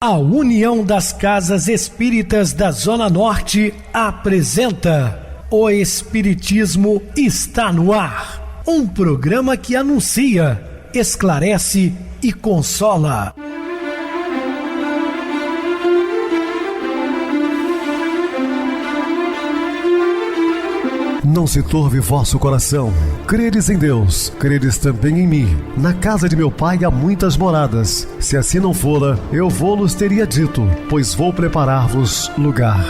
A União das Casas Espíritas da Zona Norte apresenta O Espiritismo está no ar. Um programa que anuncia, esclarece e consola. Não se turve vosso coração. Credes em Deus, credes também em mim. Na casa de meu pai há muitas moradas. Se assim não fora, eu vou-los teria dito, pois vou preparar-vos lugar.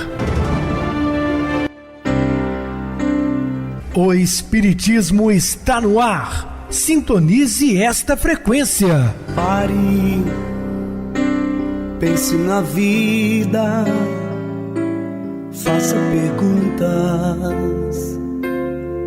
O Espiritismo está no ar. Sintonize esta frequência. Pare, pense na vida, faça perguntas.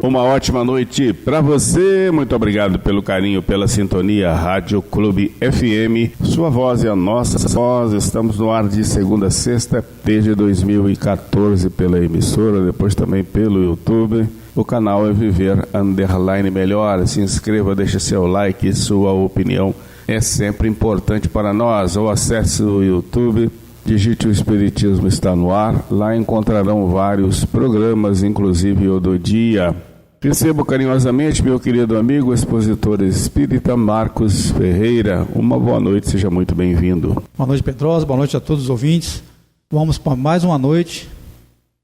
Uma ótima noite para você, muito obrigado pelo carinho, pela sintonia. Rádio Clube FM, sua voz é a nossa voz. Estamos no ar de segunda a sexta, desde 2014 pela emissora, depois também pelo YouTube. O canal é Viver _ Melhor. Se inscreva, deixe seu like, sua opinião é sempre importante para nós. Ou acesse o YouTube, digite O Espiritismo está no ar, lá encontrarão vários programas, inclusive o do dia. Recebo carinhosamente meu querido amigo, expositor espírita Marcos Ferreira. Uma boa noite, seja muito bem-vindo. Boa noite, Pedrosa, boa noite a todos os ouvintes. Vamos para mais uma noite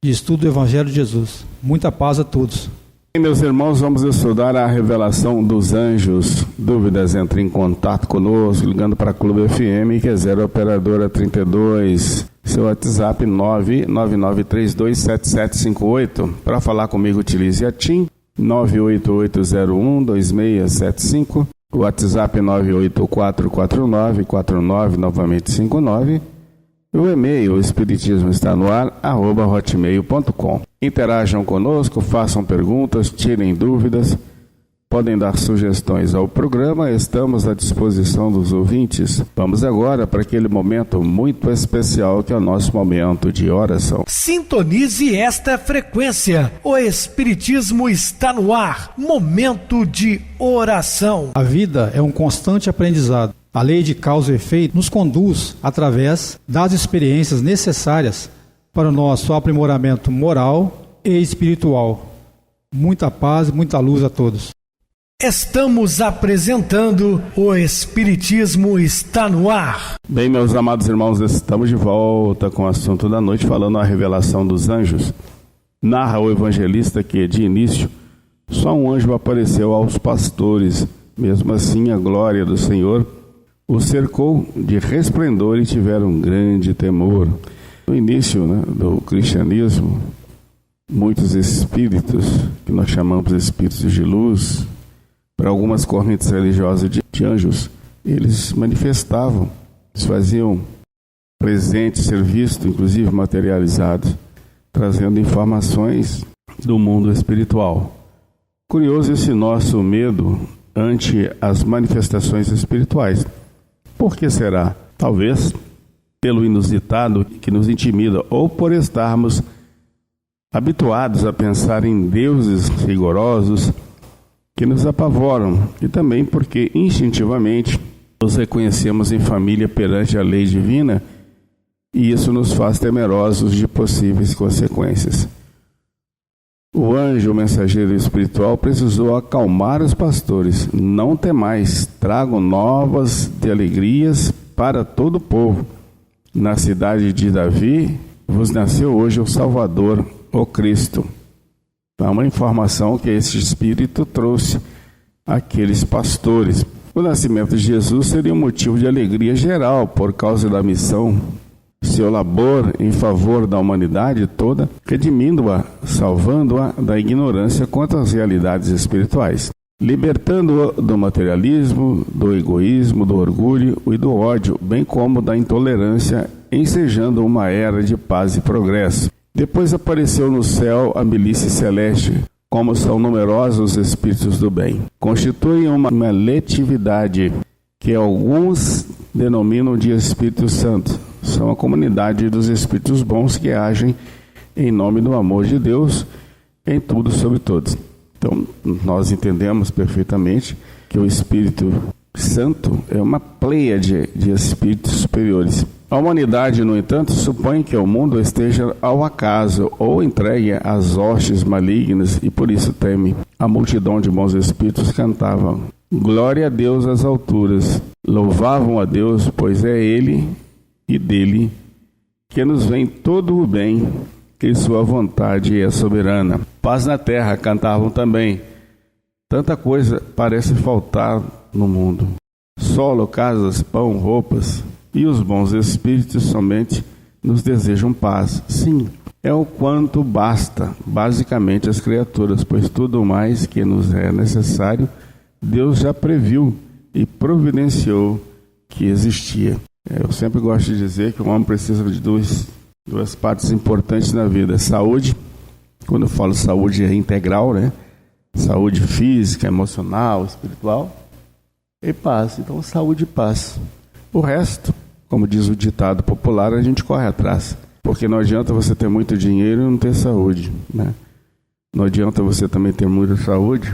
de estudo do Evangelho de Jesus. Muita paz a todos. E, meus irmãos, vamos estudar a revelação dos anjos. Dúvidas, entre em contato conosco, ligando para a Clube FM, que é 0 operadora 32. Seu WhatsApp 999327758. Para falar comigo, utilize a TIM 988012675. O WhatsApp 9844949, novamente 59. O e-mail espiritismoestanoar@hotmail.com. Interajam conosco, façam perguntas, tirem dúvidas, podem dar sugestões ao programa, estamos à disposição dos ouvintes. Vamos agora para aquele momento muito especial que é o nosso momento de oração. Sintonize esta frequência. O Espiritismo está no ar. Momento de oração. A vida é um constante aprendizado. A lei de causa e efeito nos conduz através das experiências necessárias para o nosso aprimoramento moral e espiritual. Muita paz e muita luz a todos. Estamos apresentando O Espiritismo está no ar. Bem, meus amados irmãos, estamos de volta com o assunto da noite, falando a revelação dos anjos. Narra o evangelista que, de início, só um anjo apareceu aos pastores. Mesmo assim, a glória do Senhor o cercou de resplendor e tiveram grande temor. No início, do cristianismo, muitos espíritos, que nós chamamos de espíritos de luz, para algumas correntes religiosas de anjos, eles manifestavam, eles faziam presente, ser visto, inclusive materializado, trazendo informações do mundo espiritual. Curioso esse nosso medo ante as manifestações espirituais. Por que será? Talvez pelo inusitado que nos intimida, ou por estarmos habituados a pensar em deuses rigorosos que nos apavoram, e também porque instintivamente nos reconhecemos em família perante a lei divina, e isso nos faz temerosos de possíveis consequências. O anjo, o mensageiro espiritual, precisou acalmar os pastores. Não temais, tragam novas de alegrias para todo o povo. Na cidade de Davi vos nasceu hoje o Salvador, o Cristo. Então, uma informação que esse Espírito trouxe àqueles pastores. O nascimento de Jesus seria um motivo de alegria geral por causa da missão, seu labor em favor da humanidade toda, redimindo-a, salvando-a da ignorância quanto às realidades espirituais, libertando-a do materialismo, do egoísmo, do orgulho e do ódio, bem como da intolerância, ensejando uma era de paz e progresso. Depois apareceu no céu a milícia celeste, como são numerosos os espíritos do bem. Constituem uma coletividade que alguns denominam de Espírito Santo. São a comunidade dos espíritos bons que agem em nome do amor de Deus em tudo sobre todos. Então, nós entendemos perfeitamente que o Espírito Santo é uma pleiade de espíritos superiores. A humanidade, no entanto, supõe que o mundo esteja ao acaso ou entregue às hostes malignas e por isso teme. A multidão de bons espíritos cantavam: glória a Deus às alturas. Louvavam a Deus, pois é Ele e dele que nos vem todo o bem, que sua vontade é soberana. Paz na terra, cantavam também. Tanta coisa parece faltar no mundo. Solo, casas, pão, roupas. E os bons espíritos somente nos desejam paz. Sim, é o quanto basta, basicamente, as criaturas, pois tudo mais que nos é necessário, Deus já previu e providenciou que existia. Eu sempre gosto de dizer que o homem precisa de duas partes importantes na vida: saúde, quando eu falo saúde é integral, né? Saúde física, emocional, espiritual, e paz. Então, saúde e paz. O resto, como diz o ditado popular, a gente corre atrás. Porque não adianta você ter muito dinheiro e não ter saúde, né? Não adianta você também ter muita saúde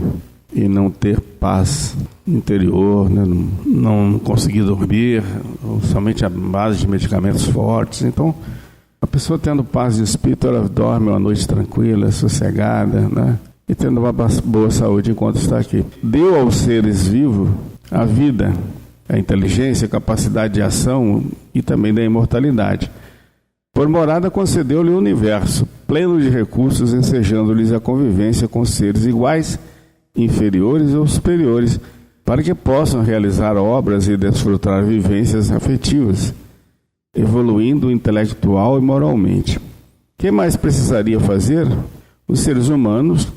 e não ter paz interior, né? Não conseguir dormir, ou somente a base de medicamentos fortes. Então, a pessoa tendo paz de espírito, ela dorme uma noite tranquila, sossegada, né? E tendo uma boa saúde enquanto está aqui. Deu aos seres vivos a vida, a inteligência, a capacidade de ação e também da imortalidade. Por morada concedeu-lhe o universo, pleno de recursos, ensejando-lhes a convivência com seres iguais, inferiores ou superiores, para que possam realizar obras e desfrutar vivências afetivas, evoluindo intelectual e moralmente. O que mais precisaria fazer? Os seres humanos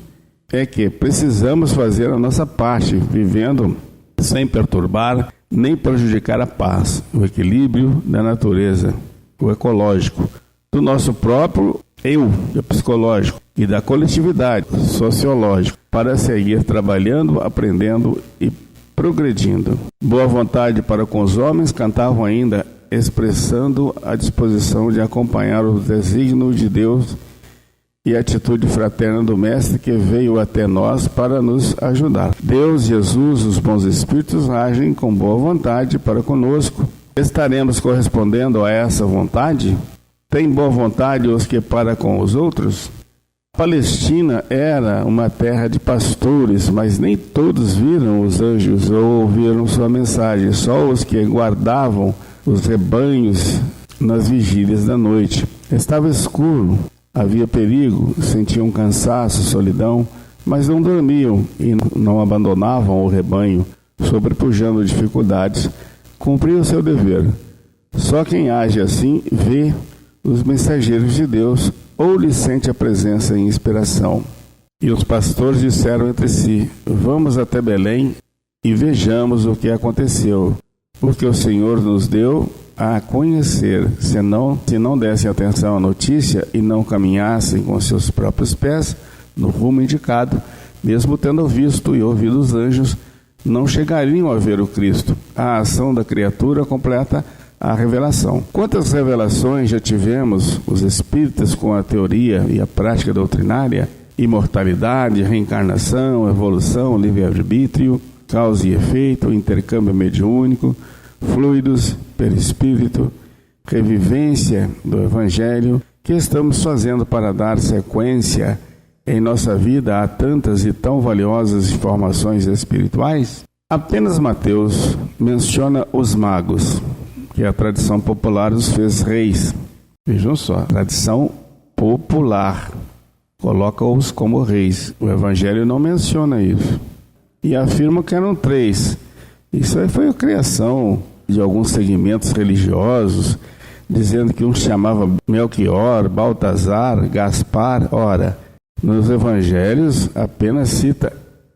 é que precisamos fazer a nossa parte, vivendo sem perturbar nem prejudicar a paz, o equilíbrio da natureza, o ecológico, do nosso próprio eu, o psicológico, e da coletividade, sociológico, para seguir trabalhando, aprendendo e progredindo. Boa vontade para com os homens, cantavam ainda, expressando a disposição de acompanhar o desígnio de Deus e a atitude fraterna do Mestre que veio até nós para nos ajudar. Deus, Jesus, os bons espíritos agem com boa vontade para conosco. Estaremos correspondendo a essa vontade? Tem boa vontade os que para com os outros? Palestina era uma terra de pastores, mas nem todos viram os anjos ou ouviram sua mensagem, só os que guardavam os rebanhos nas vigílias da noite. Estava escuro, havia perigo, sentiam cansaço, solidão, mas não dormiam e não abandonavam o rebanho, sobrepujando dificuldades, cumpriam seu dever. Só quem age assim vê os mensageiros de Deus ou lhe sente a presença e inspiração. E os pastores disseram entre si: vamos até Belém e vejamos o que aconteceu, porque o Senhor nos deu a conhecer. Se não dessem atenção à notícia e não caminhassem com seus próprios pés no rumo indicado, mesmo tendo visto e ouvido os anjos, não chegariam a ver o Cristo. A ação da criatura completa a revelação. Quantas revelações já tivemos os espíritas com a teoria e a prática doutrinária? Imortalidade, reencarnação, evolução, livre-arbítrio, causa e efeito, intercâmbio mediúnico, fluidos, perispírito, revivência do Evangelho. Que estamos fazendo para dar sequência em nossa vida a tantas e tão valiosas informações espirituais? Apenas Mateus menciona os magos, que a tradição popular os fez reis. Vejam só, tradição popular coloca-os como reis. O Evangelho não menciona isso. E afirma que eram 3. Isso aí foi a criação de alguns segmentos religiosos, dizendo que um se chamava Melquior, Baltazar, Gaspar. Ora, nos Evangelhos apenas cita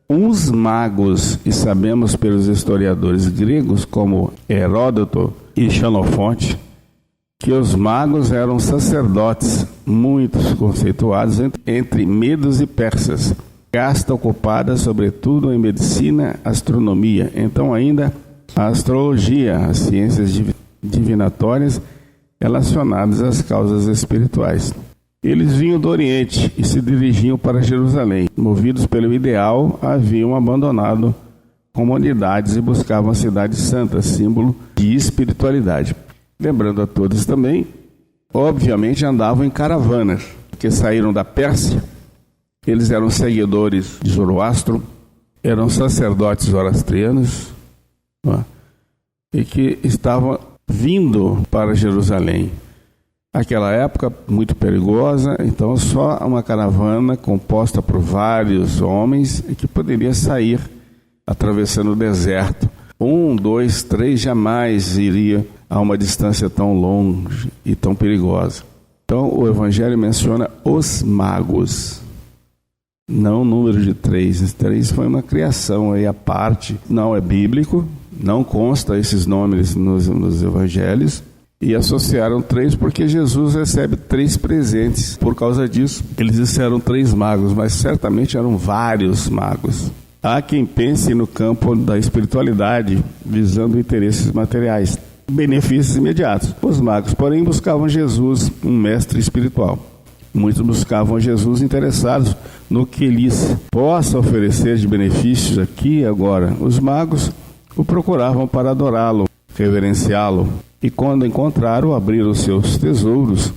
uns magos, e sabemos pelos historiadores gregos, como Heródoto e Xenofonte, que os magos eram sacerdotes muito conceituados entre medos e persas, casta ocupada sobretudo em medicina, astronomia, então ainda a astrologia, as ciências divinatórias relacionadas às causas espirituais. Eles vinham do Oriente e se dirigiam para Jerusalém. Movidos pelo ideal, haviam abandonado comunidades e buscavam a cidade santa, símbolo de espiritualidade. Lembrando a todos também, obviamente andavam em caravanas, que saíram da Pérsia. Eles eram seguidores de Zoroastro, eram sacerdotes zoroastrianos, e que estavam vindo para Jerusalém. Aquela época muito perigosa, então só uma caravana composta por vários homens que poderia sair atravessando o deserto. 1, 2, 3 jamais iria a uma distância tão longe e tão perigosa. Então o Evangelho menciona os magos, não o número de 3. 3 foi uma criação aí à parte, não é bíblico, não consta esses nomes nos Evangelhos. E associaram 3 porque Jesus recebe 3 presentes. Por causa disso, eles disseram 3 magos, mas certamente eram vários magos. Há quem pense no campo da espiritualidade, visando interesses materiais, benefícios imediatos. Os magos, porém, buscavam Jesus, um mestre espiritual. Muitos buscavam Jesus interessados no que lhes possa oferecer de benefícios aqui e agora. Os magos o procuravam para adorá-lo, reverenciá-lo. E quando encontraram, abriram seus tesouros,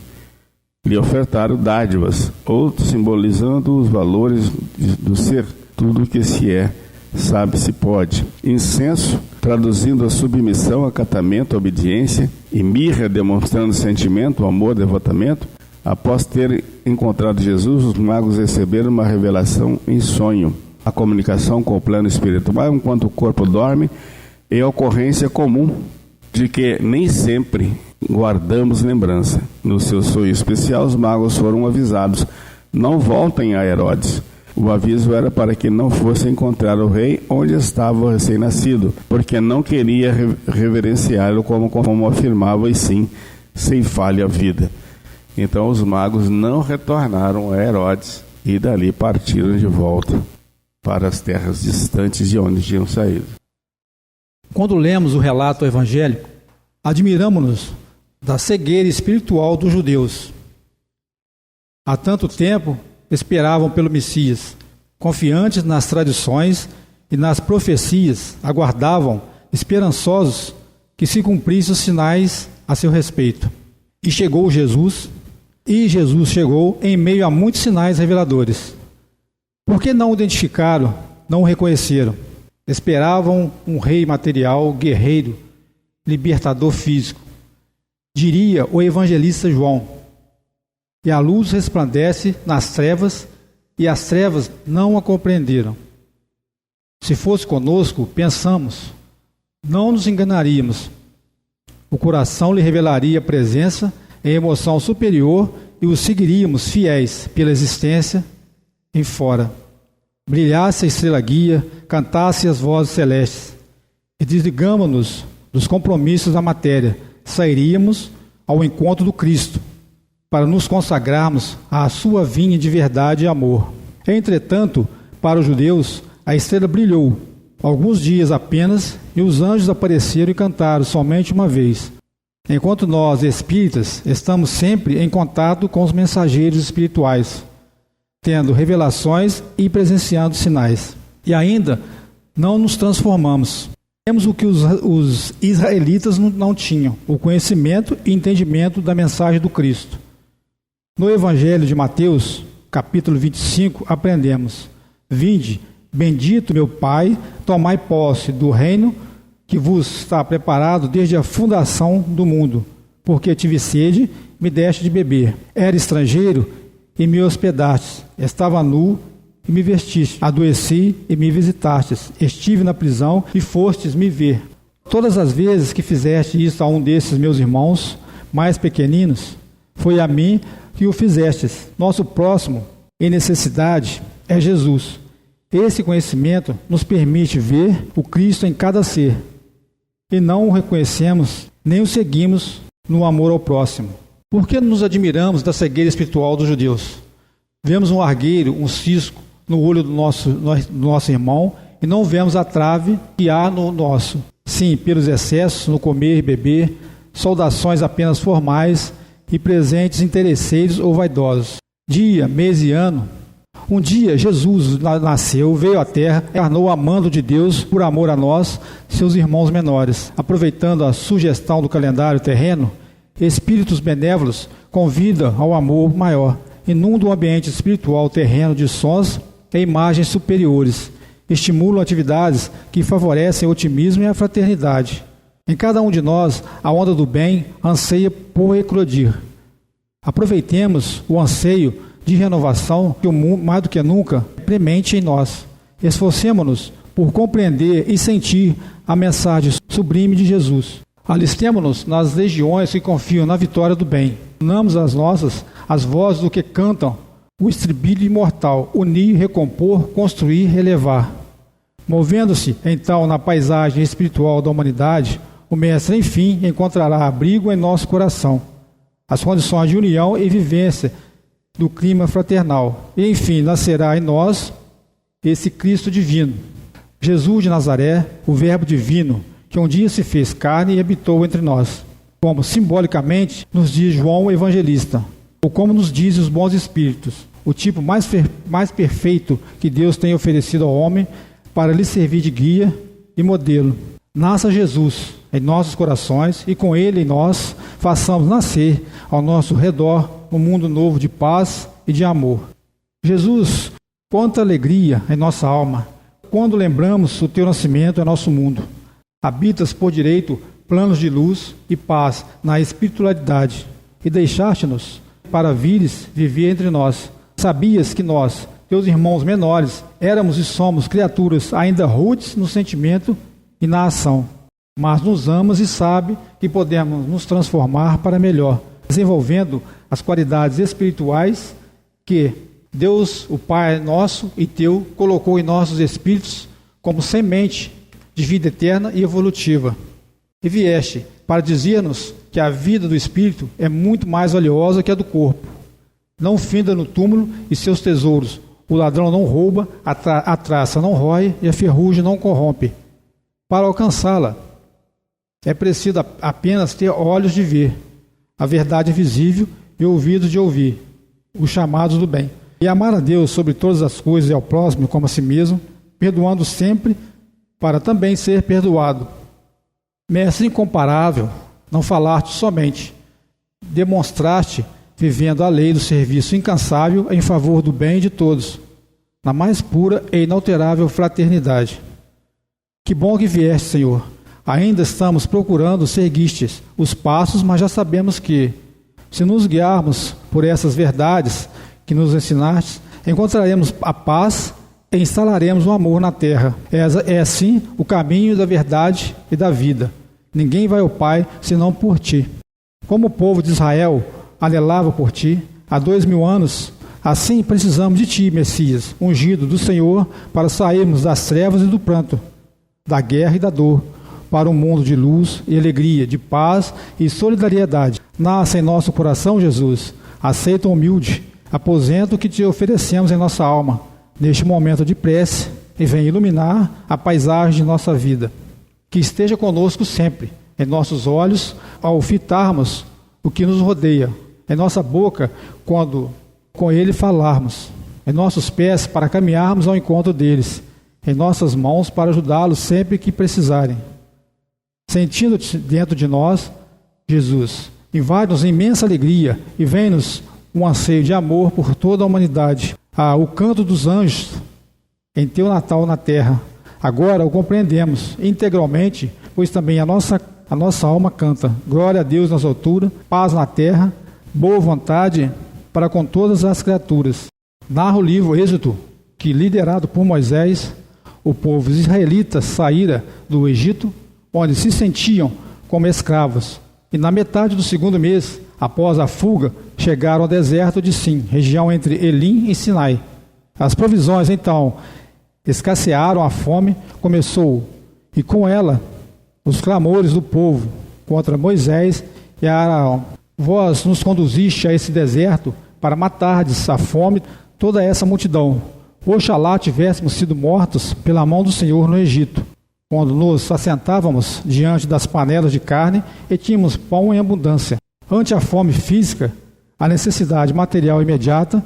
lhe ofertaram dádivas, outros simbolizando os valores do ser. Tudo que se é, sabe-se pode. Incenso, traduzindo a submissão, acatamento, obediência, e mirra, demonstrando sentimento, amor, devotamento. Após ter encontrado Jesus, os magos receberam uma revelação em sonho. A comunicação com o plano espiritual, enquanto o corpo dorme, é ocorrência comum de que nem sempre guardamos lembrança. No seu sonho especial, os magos foram avisados: não voltem a Herodes. O aviso era para que não fosse encontrar o rei onde estava o recém-nascido, porque não queria reverenciá-lo como afirmava, e sim ceifar-lhe a vida. Então os magos não retornaram a Herodes e dali partiram de volta para as terras distantes de onde tinham saído. Quando lemos o relato evangélico, admiramos-nos da cegueira espiritual dos judeus. Há tanto tempo esperavam pelo Messias, confiantes nas tradições e nas profecias, aguardavam, esperançosos, que se cumprissem os sinais a seu respeito. E Jesus chegou em meio a muitos sinais reveladores. Por que não o identificaram, não o reconheceram? Esperavam um rei material, guerreiro, libertador físico. Diria o evangelista João: e a luz resplandece nas trevas, e as trevas não a compreenderam. Se fosse conosco, pensamos, não nos enganaríamos. O coração lhe revelaria a presença em emoção superior e o seguiríamos fiéis pela existência em fora. Brilhasse a estrela guia, cantasse as vozes celestes, e desligamos-nos dos compromissos da matéria, sairíamos ao encontro do Cristo, para nos consagrarmos à sua vinha de verdade e amor. Entretanto, para os judeus, a estrela brilhou alguns dias apenas, e os anjos apareceram e cantaram somente uma vez. Enquanto nós, espíritas, estamos sempre em contato com os mensageiros espirituais, tendo revelações e presenciando sinais. E ainda não nos transformamos. Temos o que os israelitas não tinham: o conhecimento e entendimento da mensagem do Cristo. No Evangelho de Mateus, capítulo 25, aprendemos: vinde, bendito meu Pai, tomai posse do reino que vos está preparado desde a fundação do mundo, porque tive sede, me deste de beber. Era estrangeiro e me hospedastes, estava nu e me vestiste, adoeci e me visitastes, estive na prisão e fostes me ver. Todas as vezes que fizeste isso a um desses meus irmãos mais pequeninos, foi a mim que o fizestes. Nosso próximo em necessidade é Jesus. Esse conhecimento nos permite ver o Cristo em cada ser, e não o reconhecemos nem o seguimos no amor ao próximo. Por que nos admiramos da cegueira espiritual dos judeus? Vemos um argueiro, um cisco no olho do nosso irmão e não vemos a trave que há no nosso. Sim, pelos excessos no comer e beber, saudações apenas formais e presentes interesseiros ou vaidosos. Dia, mês e ano, Um dia Jesus nasceu, veio à terra, encarnou amando de Deus por amor a nós, seus irmãos menores. Aproveitando a sugestão do calendário terreno, espíritos benévolos convidam ao amor maior, inundam o ambiente espiritual terreno de sons e imagens superiores, estimulam atividades que favorecem o otimismo e a fraternidade. Em cada um de nós, a onda do bem anseia por eclodir. Aproveitemos o anseio de renovação que o mundo, mais do que nunca, é premente em nós. Esforcemo-nos por compreender e sentir a mensagem sublime de Jesus. Alistemo-nos nas legiões que confiam na vitória do bem. Unamos as vozes do que cantam o estribilho imortal, unir, recompor, construir, relevar. Movendo-se, então, na paisagem espiritual da humanidade, o Mestre, enfim, encontrará abrigo em nosso coração, as condições de união e vivência do clima fraternal. E, enfim, nascerá em nós esse Cristo divino, Jesus de Nazaré, o Verbo divino, que um dia se fez carne e habitou entre nós, como simbolicamente nos diz João Evangelista, ou como nos dizem os bons espíritos, o tipo mais perfeito que Deus tem oferecido ao homem para lhe servir de guia e modelo. Nasça Jesus em nossos corações e com Ele em nós façamos nascer ao nosso redor um mundo novo de paz e de amor. Jesus, quanta alegria em nossa alma quando lembramos o Teu nascimento em nosso mundo. Habitas por direito planos de luz e paz na espiritualidade e deixaste-nos para vires viver entre nós. Sabias que nós, Teus irmãos menores, éramos e somos criaturas ainda rudes no sentimento e na ação, mas nos amas e sabe que podemos nos transformar para melhor, desenvolvendo as qualidades espirituais que Deus, o Pai nosso e Teu, colocou em nossos espíritos como semente de vida eterna e evolutiva. E vieste para dizer-nos que a vida do espírito é muito mais valiosa que a do corpo. Não finda no túmulo e seus tesouros. O ladrão não rouba, a traça não rói e a ferrugem não corrompe. Para alcançá-la, é preciso apenas ter olhos de ver, a verdade visível e ouvidos de ouvir, os chamados do bem. E amar a Deus sobre todas as coisas e ao próximo como a si mesmo, perdoando sempre para também ser perdoado. Mestre incomparável, não falaste somente, demonstraste vivendo a lei do serviço incansável em favor do bem de todos, na mais pura e inalterável fraternidade. Que bom que vieste, Senhor. Ainda estamos procurando seguistes os passos, mas já sabemos que, se nos guiarmos por essas verdades que nos ensinaste, encontraremos a paz e instalaremos o amor na terra. É assim o caminho da verdade e da vida. Ninguém vai ao Pai senão por ti. Como o povo de Israel anelava por ti há 2000 anos, assim precisamos de ti, Messias, ungido do Senhor, para sairmos das trevas e do pranto, da guerra e da dor, para um mundo de luz e alegria, de paz e solidariedade. Nasce em nosso coração, Jesus. Aceita o humilde aposento que te oferecemos em nossa alma, neste momento de prece, e vem iluminar a paisagem de nossa vida. Que esteja conosco sempre, em nossos olhos, ao fitarmos o que nos rodeia, em nossa boca, quando com Ele falarmos, em nossos pés, para caminharmos ao encontro deles, em nossas mãos, para ajudá-los sempre que precisarem. Sentindo-te dentro de nós, Jesus, invade-nos imensa alegria e vem-nos um anseio de amor por toda a humanidade. O canto dos anjos em Teu Natal na terra. Agora o compreendemos integralmente, pois também a nossa alma canta. Glória a Deus nas alturas, paz na terra, boa vontade para com todas as criaturas. Narra o livro Êxodo, que, liderado por Moisés, o povo israelita saíra do Egito, onde se sentiam como escravos. E na metade do 2º mês, após a fuga, chegaram ao deserto de Sim, região entre Elim e Sinai. As provisões, então, escassearam, a fome começou, e com ela os clamores do povo contra Moisés e Araão. Vós nos conduziste a esse deserto para matardes a fome toda essa multidão. Oxalá tivéssemos sido mortos pela mão do Senhor no Egito, quando nos assentávamos diante das panelas de carne e tínhamos pão em abundância. Ante a fome física, a necessidade material imediata,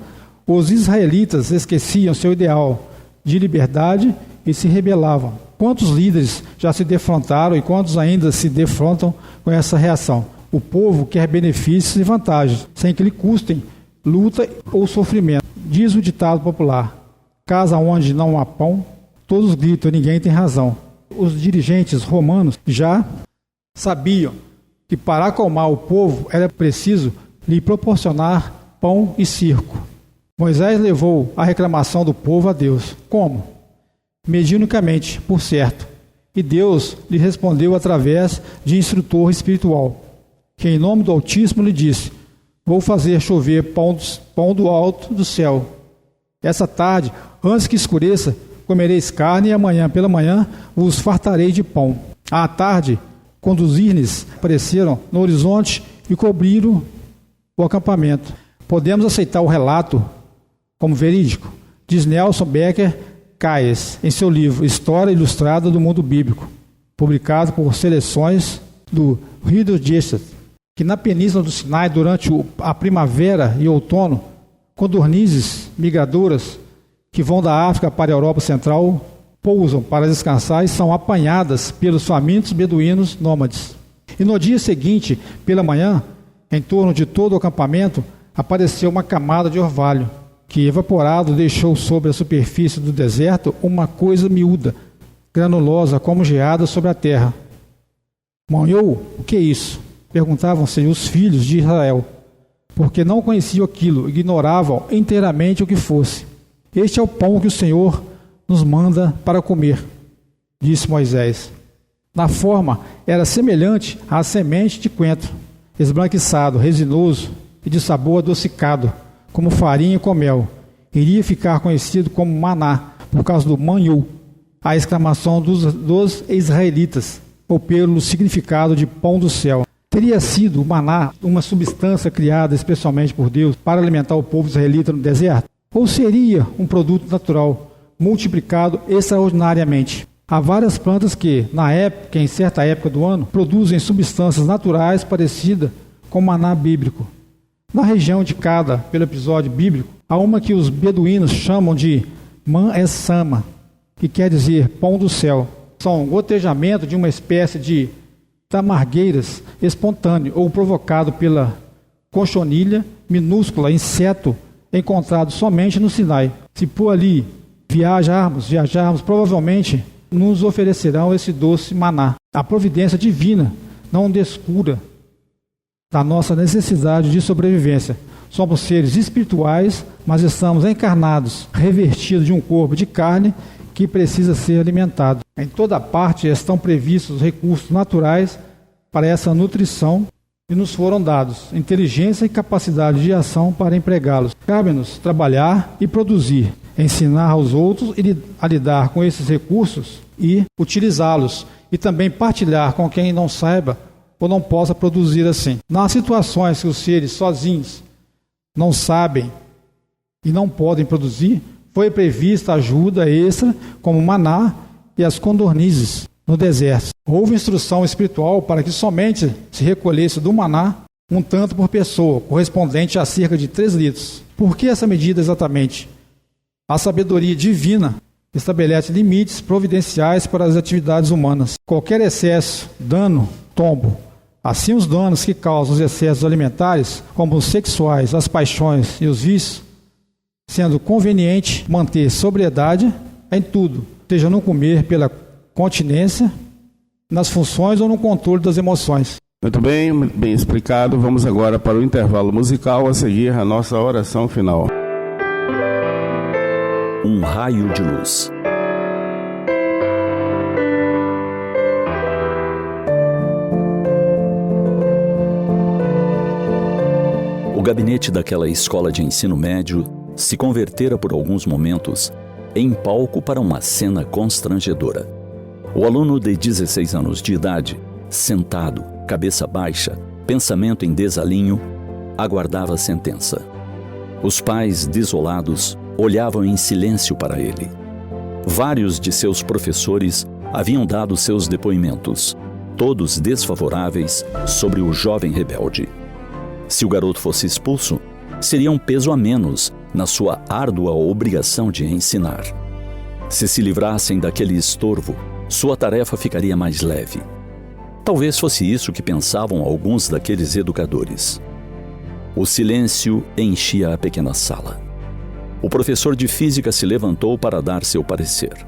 Os israelitas esqueciam seu ideal de liberdade e se rebelavam. Quantos líderes já se defrontaram e quantos ainda se defrontam com essa reação? O povo quer benefícios e vantagens, sem que lhe custem luta ou sofrimento. Diz o ditado popular: casa onde não há pão, todos gritam e ninguém tem razão. Os dirigentes romanos já sabiam que para acalmar o povo era preciso lhe proporcionar pão e circo. Moisés levou a reclamação do povo a Deus. Como? Mediunicamente, por certo. E Deus lhe respondeu através de instrutor espiritual, que em nome do Altíssimo lhe disse: vou fazer chover pão do alto do céu. Essa tarde, antes que escureça, comereis carne, e amanhã pela manhã vos fartarei de pão. À tarde, quando os íris apareceram no horizonte e cobriram o acampamento. Podemos aceitar o relato como verídico, diz Nelson Becker Caes, em seu livro História Ilustrada do Mundo Bíblico, publicado por Seleções do Reader's Digest, que na península do Sinai, durante a primavera e outono, codornizes migradoras que vão da África para a Europa Central pousam para descansar e são apanhadas pelos famintos beduínos nômades. E no dia seguinte, pela manhã, em torno de todo o acampamento, apareceu uma camada de orvalho, que, evaporado, deixou sobre a superfície do deserto uma coisa miúda, granulosa como geada sobre a terra. Manhou, o que é isso? Perguntavam-se os filhos de Israel, porque não conheciam aquilo, ignoravam inteiramente o que fosse. Este é o pão que o Senhor nos manda para comer, disse Moisés. Na forma, era semelhante à semente de coentro, esbranquiçado, resinoso e de sabor adocicado, como farinha com mel. Iria ficar conhecido como maná, por causa do manhou, a exclamação dos israelitas, ou pelo significado de pão do céu. Teria sido o maná uma substância criada especialmente por Deus para alimentar o povo israelita no deserto? Ou seria um produto natural, multiplicado extraordinariamente? Há várias plantas que, em certa época do ano, produzem substâncias naturais parecidas com o maná bíblico. Na região indicada pelo episódio bíblico, há uma que os beduínos chamam de man-es-sama, que quer dizer pão do céu. São gotejamento de uma espécie de tamargueiras espontâneo ou provocado pela cochonilha minúscula, inseto encontrado somente no Sinai. Se por ali viajarmos, provavelmente nos oferecerão esse doce maná. A providência divina não descura da nossa necessidade de sobrevivência. Somos seres espirituais, mas estamos encarnados, revestidos de um corpo de carne que precisa ser alimentado. Em toda parte estão previstos recursos naturais para essa nutrição e nos foram dados inteligência e capacidade de ação para empregá-los. Cabe-nos trabalhar e produzir, ensinar aos outros a lidar com esses recursos e utilizá-los, e também partilhar com quem não saiba ou não possa produzir assim. Nas situações que os seres sozinhos não sabem e não podem produzir, foi prevista ajuda extra, como maná e as codornizes no deserto. Houve instrução espiritual para que somente se recolhesse do maná um tanto por pessoa, correspondente a cerca de 3 litros. Por que essa medida exatamente? A sabedoria divina estabelece limites providenciais para as atividades humanas. Qualquer excesso, dano, tombo. Assim, os danos que causam os excessos alimentares, como os sexuais, as paixões e os vícios, sendo conveniente manter sobriedade em tudo, seja no comer pela continência, nas funções ou no controle das emoções. Muito bem, bem explicado. Vamos agora para o intervalo musical, a seguir a nossa oração final. Um raio de luz. O gabinete daquela escola de ensino médio se convertera por alguns momentos em palco para uma cena constrangedora. O aluno de 16 anos de idade, sentado, cabeça baixa, pensamento em desalinho, aguardava a sentença. Os pais, desolados, olhavam em silêncio para ele. Vários de seus professores haviam dado seus depoimentos, todos desfavoráveis sobre o jovem rebelde. Se o garoto fosse expulso, seria um peso a menos na sua árdua obrigação de ensinar. Se livrassem daquele estorvo, sua tarefa ficaria mais leve. Talvez fosse isso que pensavam alguns daqueles educadores. O silêncio enchia a pequena sala. O professor de física se levantou para dar seu parecer.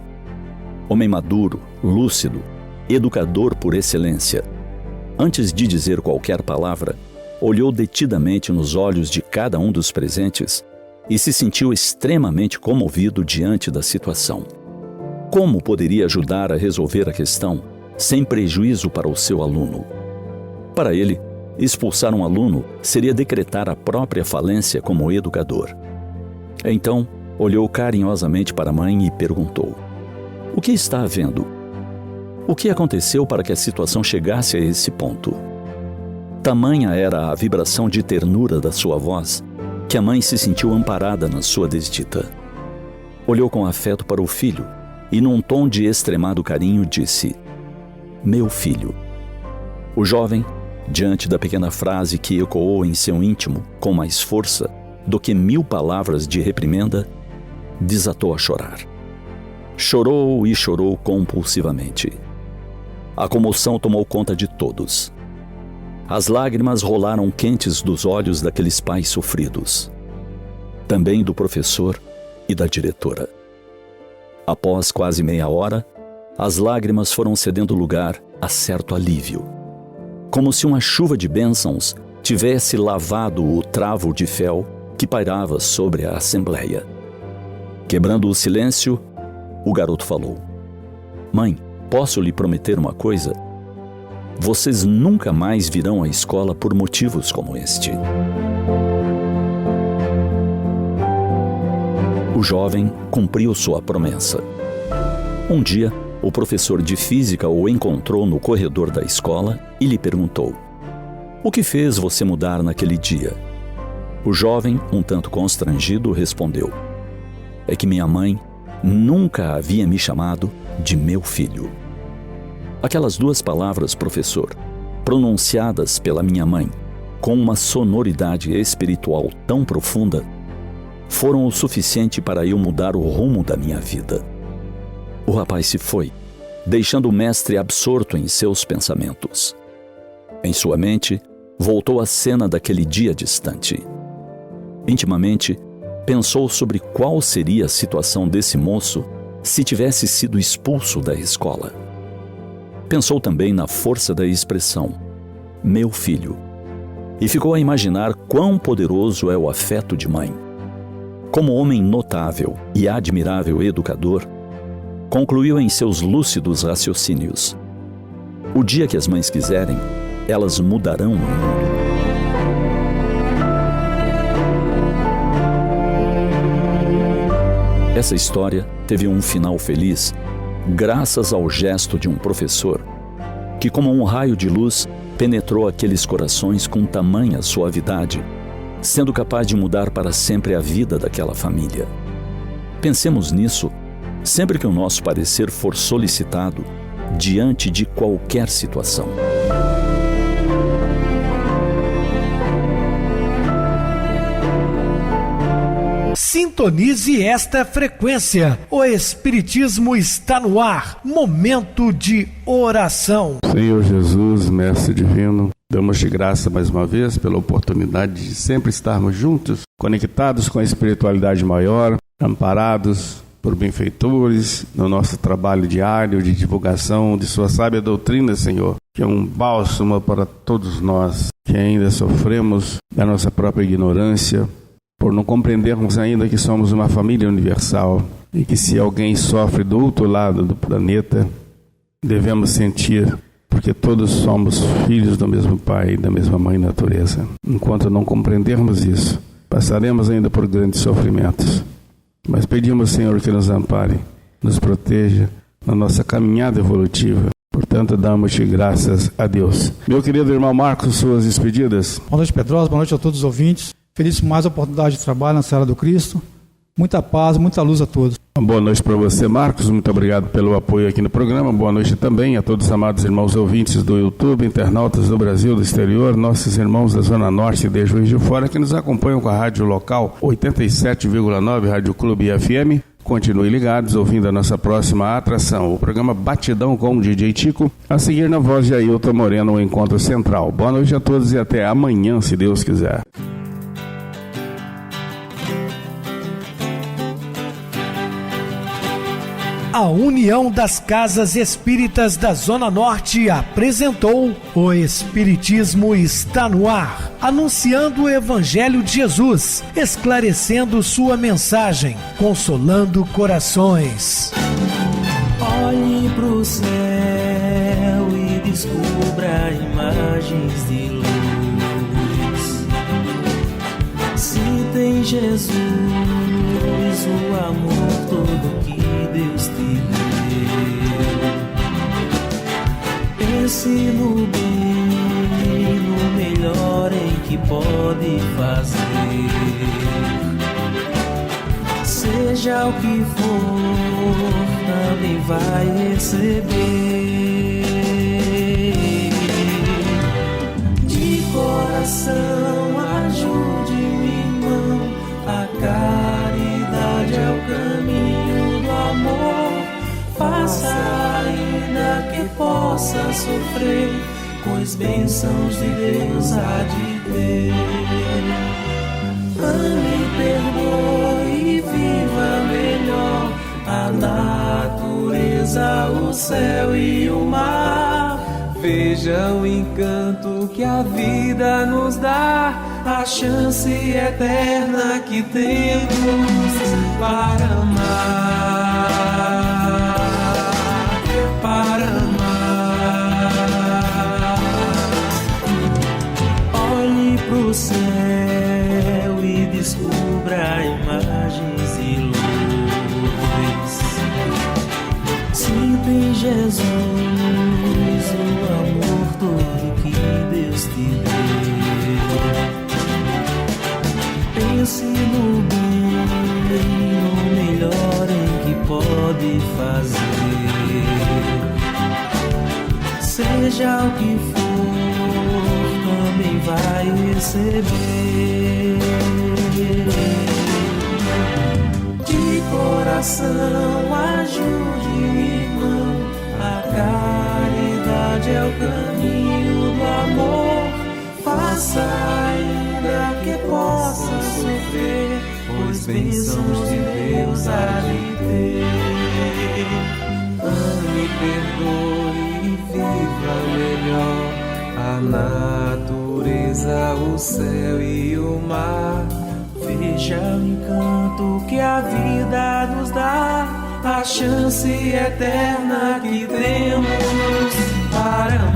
Homem maduro, lúcido, educador por excelência. Antes de dizer qualquer palavra, olhou detidamente nos olhos de cada um dos presentes e se sentiu extremamente comovido diante da situação. Como poderia ajudar a resolver a questão sem prejuízo para o seu aluno? Para ele, expulsar um aluno seria decretar a própria falência como educador. Então, olhou carinhosamente para a mãe e perguntou: "O que está havendo? O que aconteceu para que a situação chegasse a esse ponto?" Tamanha era a vibração de ternura da sua voz que a mãe se sentiu amparada na sua desdita. Olhou com afeto para o filho e, num tom de extremado carinho, disse: "Meu filho." O jovem, diante da pequena frase que ecoou em seu íntimo com mais força do que 1000 palavras de reprimenda, desatou a chorar. Chorou e chorou compulsivamente. A comoção tomou conta de todos. As lágrimas rolaram quentes dos olhos daqueles pais sofridos, também do professor e da diretora. Após quase meia hora, as lágrimas foram cedendo lugar a certo alívio, como se uma chuva de bênçãos tivesse lavado o travo de fel que pairava sobre a assembleia. Quebrando o silêncio, o garoto falou: "Mãe, posso lhe prometer uma coisa? Vocês nunca mais virão à escola por motivos como este." O jovem cumpriu sua promessa. Um dia, o professor de física o encontrou no corredor da escola e lhe perguntou: "O que fez você mudar naquele dia?" O jovem, um tanto constrangido, respondeu: "É que minha mãe nunca havia me chamado de meu filho." Aquelas 2 palavras, professor, pronunciadas pela minha mãe com uma sonoridade espiritual tão profunda, foram o suficiente para eu mudar o rumo da minha vida. O rapaz se foi, deixando o mestre absorto em seus pensamentos. Em sua mente, voltou a cena daquele dia distante. Intimamente, pensou sobre qual seria a situação desse moço se tivesse sido expulso da escola. Pensou também na força da expressão "meu filho" e ficou a imaginar quão poderoso é o afeto de mãe. Como homem notável e admirável educador, concluiu em seus lúcidos raciocínios: o dia que as mães quiserem, elas mudarão o mundo. Essa história teve um final feliz graças ao gesto de um professor que, como um raio de luz, penetrou aqueles corações com tamanha suavidade, sendo capaz de mudar para sempre a vida daquela família. Pensemos nisso sempre que o nosso parecer for solicitado diante de qualquer situação. Sintonize esta frequência. O Espiritismo está no ar. Momento de oração. Senhor Jesus, Mestre Divino, damos-te graça mais uma vez pela oportunidade de sempre estarmos juntos, conectados com a espiritualidade maior, amparados por benfeitores no nosso trabalho diário de divulgação de sua sábia doutrina, Senhor, que é um bálsamo para todos nós que ainda sofremos da nossa própria ignorância, por não compreendermos ainda que somos uma família universal e que se alguém sofre do outro lado do planeta, devemos sentir, porque todos somos filhos do mesmo Pai e da mesma Mãe Natureza. Enquanto não compreendermos isso, passaremos ainda por grandes sofrimentos. Mas pedimos, Senhor, que nos ampare, nos proteja na nossa caminhada evolutiva. Portanto, damos-te graças a Deus. Meu querido irmão Marcos, suas despedidas. Boa noite, Pedrosa. Boa noite a todos os ouvintes. Feliz por mais oportunidade de trabalho na Seara do Cristo. Muita paz, muita luz a todos. Boa noite para você, Marcos. Muito obrigado pelo apoio aqui no programa. Boa noite também a todos os amados irmãos ouvintes do YouTube, internautas do Brasil, do exterior, nossos irmãos da Zona Norte e de Juiz de Fora que nos acompanham com a rádio local 87,9, Rádio Clube FM. Continue ligados, ouvindo a nossa próxima atração, o programa Batidão com o DJ Tico, a seguir na voz de Ailton Moreno, o Encontro Central. Boa noite a todos e até amanhã, se Deus quiser. A União das Casas Espíritas da Zona Norte apresentou O Espiritismo Está no Ar, anunciando o Evangelho de Jesus, esclarecendo sua mensagem, consolando corações. Olhe pro céu e descubra imagens de luz. Se tem Jesus, o amor todo que Deus te deu. Pense no bem, no melhor em que pode fazer. Seja o que for, também vai receber. De coração, ajude o irmão, a caridade é o caminho do amor. Faça ainda que possa sofrer, pois bênçãos de Deus há de ter. Ame, perdoe e viva melhor a natureza, o céu e o mar. Veja o encanto que a vida nos dá, a chance eterna que temos para amar, para amar. Olhe pro céu e descubra imagens de luz. Sinta em Jesus o amor todo que Deus te deu. Pense no bem, no melhor em que pode fazer. Seja o que for, também vai receber. De coração, ajude o irmão, a caridade é o caminho do amor. Faça ainda que possa sofrer, pois bênçãos de Deus há de ter. Ame, perdoe e viva melhor a natureza, o céu e o mar. Veja o encanto que a vida nos dá, a chance eterna que temos para amar.